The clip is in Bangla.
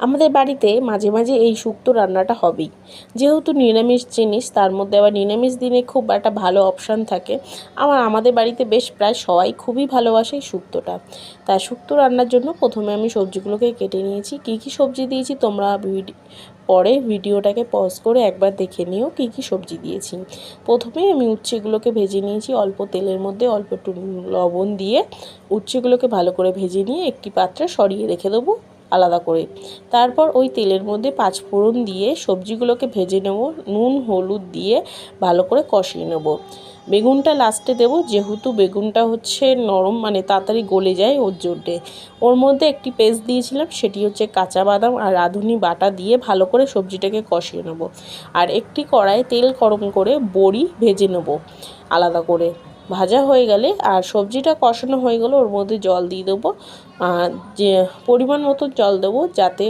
আমাদের বাড়িতে মাঝে মাঝে এই শুক্তো রান্নাটা হবেই, যেহেতু নিরামিষ জিনিস, তার মধ্যে আবার নিরামিষ দিনে খুব একটা ভালো অপশান থাকে। আমাদের বাড়িতে বেশ প্রায় সবাই খুবই ভালোবাসে এই শুক্তোটা। তা শুক্তো রান্নার জন্য প্রথমে আমি সবজিগুলোকে কেটে নিয়েছি। কী কী সবজি দিয়েছি তোমরা পরে ভিডিওটাকে পজ করে একবার দেখে নিও কী কী সবজি দিয়েছি। প্রথমে আমি উচ্ছেগুলোকে ভেজে নিয়েছি অল্প তেলের মধ্যে, অল্প একটু লবণ দিয়ে উচ্ছেগুলোকে ভালো করে ভেজে নিয়ে একটি পাত্রে সরিয়ে রেখে দেবো আলাদা করে। তারপর ওই তেলের মধ্যে 5 ফোড়ন দিয়ে সবজিগুলোকে ভেজে নেব, নুন হলুদ দিয়ে ভালো করে কষিয়ে নেব। বেগুনটা লাস্টে দেব, যেহেতু বেগুনটা হচ্ছে নরম, মানে তাড়াতাড়ি গলে যায় ওর জন্যে। ওর মধ্যে একটি পেস্ট দিয়েছিলাম, সেটি হচ্ছে কাঁচা বাদাম আর রাঁধুনি বাটা দিয়ে ভালো করে সবজিটাকে কষিয়ে নেব। আর একটি কড়াইয়ে তেল গরম করে বড়ি ভেজে নেব আলাদা করে। ভাজা হয়ে গেলে আর সবজিটা কষানো হয়ে গেলে ওর মধ্যে জল দিয়ে দেবো, যে পরিমাণ মতো জল দেবো, যাতে